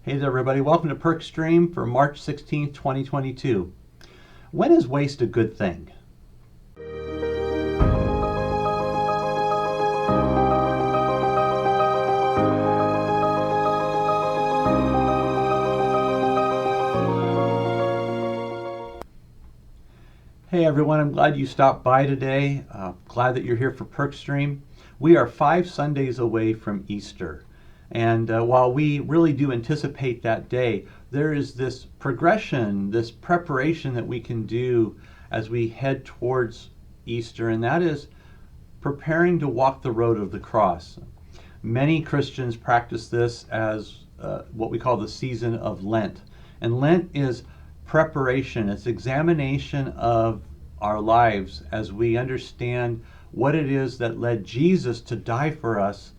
Hey there, everybody. Welcome to PerkStream for March 16th, 2022. When is waste a good thing? Hey everyone, I'm glad you stopped by today. Glad that you're here for PerkStream. We are 5 Sundays away from Easter. And while we really do anticipate that day, there is this progression, this preparation that we can do as we head towards Easter, and that is preparing to walk the road of the cross. Many Christians practice this as what we call the season of Lent. And Lent is preparation, it's examination of our lives as we understand what it is that led Jesus to die for us,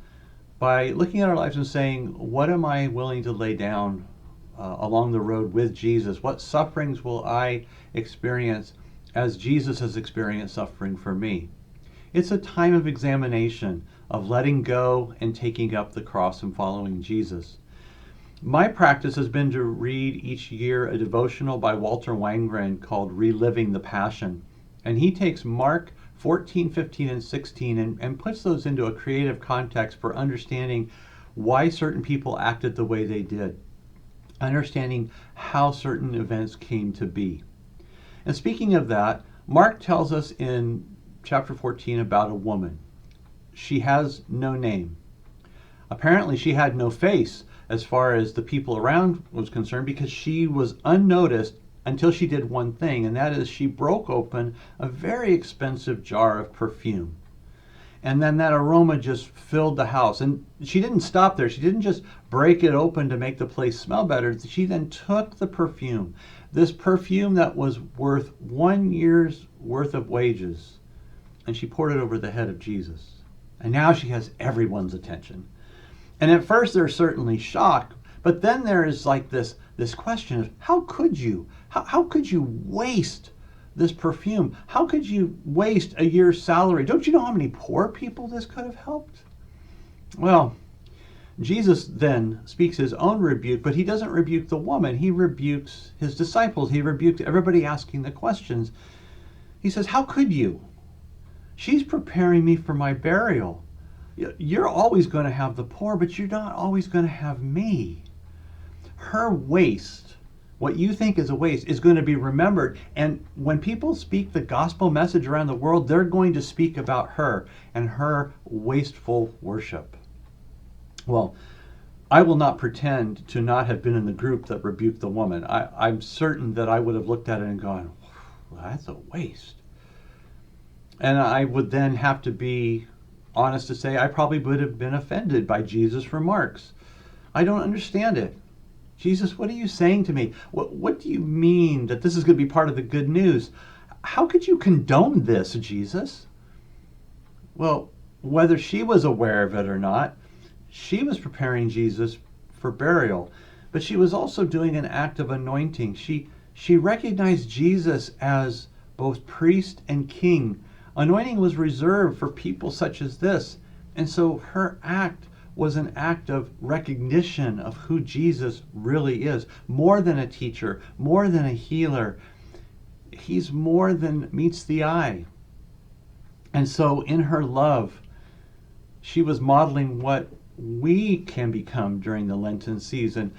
by looking at our lives and saying, what am I willing to lay down along the road with Jesus? What sufferings will I experience as Jesus has experienced suffering for me? It's a time of examination, of letting go and taking up the cross and following Jesus. My practice has been to read each year a devotional by Walter Wangerin called Reliving the Passion. And he takes Mark 14, 15, and 16 and puts those into a creative context for understanding why certain people acted the way they did, understanding how certain events came to be. And speaking of that, Mark tells us in chapter 14 about a woman. She has no name. Apparently she had no face as far as the people around was concerned, because she was unnoticed until she did one thing, and that is she broke open a very expensive jar of perfume. And then that aroma just filled the house. And she didn't stop there. She didn't just break it open to make the place smell better. She then took the perfume, this perfume that was worth 1 year's worth of wages, and she poured it over the head of Jesus. And now she has everyone's attention. And at first there's certainly shock, but then there is like this question of, how could you? How could you waste this perfume? How could you waste a year's salary? Don't you know how many poor people this could have helped? Well, Jesus then speaks his own rebuke, but he doesn't rebuke the woman. He rebukes his disciples. He rebukes everybody asking the questions. He says, how could you? She's preparing me for my burial. You're always going to have the poor, but you're not always going to have me. Her waste, what you think is a waste, is going to be remembered. And when people speak the gospel message around the world, they're going to speak about her and her wasteful worship. Well, I will not pretend to not have been in the group that rebuked the woman. I'm certain that I would have looked at it and gone, well, that's a waste. And I would then have to be honest to say I probably would have been offended by Jesus' remarks. I don't understand it. Jesus, what are you saying to me? What do you mean that this is going to be part of the good news? How could you condone this, Jesus? Well, whether she was aware of it or not, she was preparing Jesus for burial, but she was also doing an act of anointing. She recognized Jesus as both priest and king. Anointing was reserved for people such as this, and so her act was an act of recognition of who Jesus really is. More than a teacher, more than a healer. He's more than meets the eye. And so in her love, she was modeling what we can become during the Lenten season.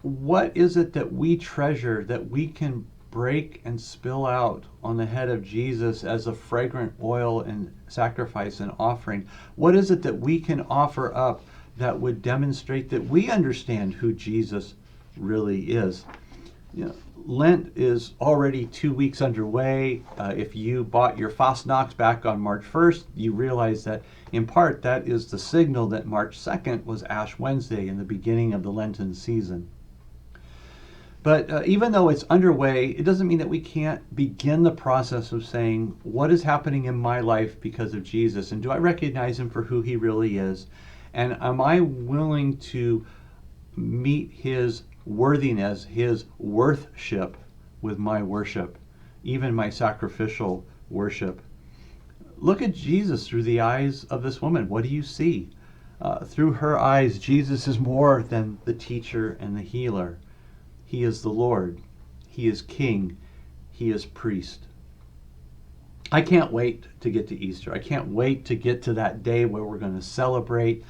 What is it that we treasure, that we can break and spill out on the head of Jesus as a fragrant oil and sacrifice and offering? What is it that we can offer up that would demonstrate that we understand who Jesus really is? You know, Lent is already 2 weeks underway. If you bought your Fastnachts back on March 1st, you realize that in part that is the signal that March 2nd was Ash Wednesday in the beginning of the Lenten season. But even though it's underway, it doesn't mean that we can't begin the process of saying, what is happening in my life because of Jesus? And do I recognize him for who he really is? And am I willing to meet his worthiness, his worthship with my worship, even my sacrificial worship? Look at Jesus through the eyes of this woman. What do you see? Through her eyes, Jesus is more than the teacher and the healer. He is the Lord. He is King. He is priest. I can't wait to get to Easter. I can't wait to get to that day where we're going to celebrate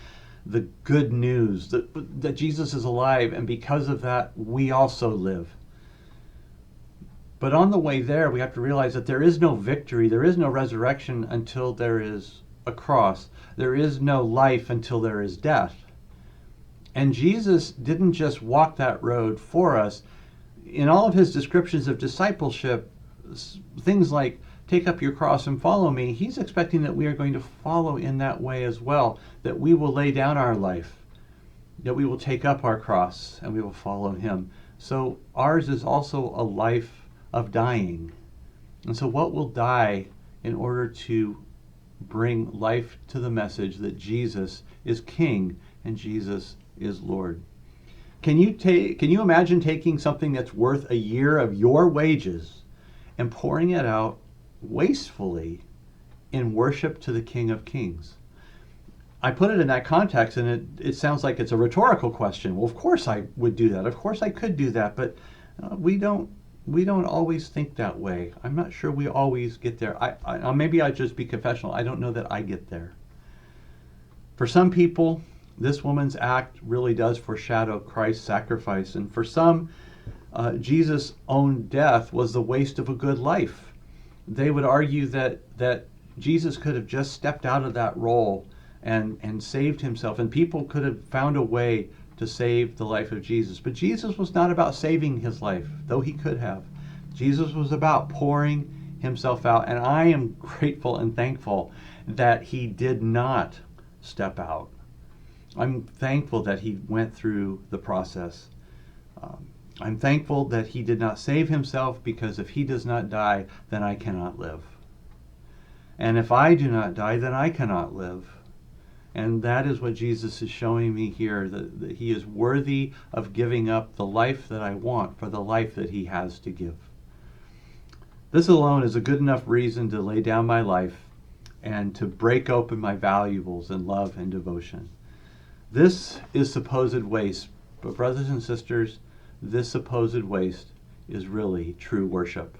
the good news that Jesus is alive, and because of that, we also live. But on the way there, we have to realize that there is no victory, there is no resurrection until there is a cross. There is no life until there is death. And Jesus didn't just walk that road for us. In all of his descriptions of discipleship, things like take up your cross and follow me, he's expecting that we are going to follow in that way as well, that we will lay down our life, that we will take up our cross and we will follow him. So ours is also a life of dying. And so what will die in order to bring life to the message that Jesus is King and Jesus is Lord? Can you imagine taking something that's worth a year of your wages and pouring it out wastefully in worship to the King of Kings? I put it in that context, and it sounds like it's a rhetorical question. Well, of course I would do that. Of course I could do that, but we don't always think that way. I'm not sure we always get there. Maybe I just be confessional. I don't know that I get there. For some people, this woman's act really does foreshadow Christ's sacrifice, and for some, Jesus' own death was the waste of a good life. They would argue that Jesus could have just stepped out of that role and saved himself, and people could have found a way to save the life of Jesus. But Jesus was not about saving his life, though he could have. Jesus was about pouring himself out, and I am grateful and thankful that he did not step out. I'm thankful that he went through the process. I'm thankful that he did not save himself, because if he does not die, then I cannot live. And if I do not die, then I cannot live. And that is what Jesus is showing me here, that he is worthy of giving up the life that I want for the life that he has to give. This alone is a good enough reason to lay down my life and to break open my valuables in love and devotion. This is supposed waste, but brothers and sisters, this supposed waste is really true worship.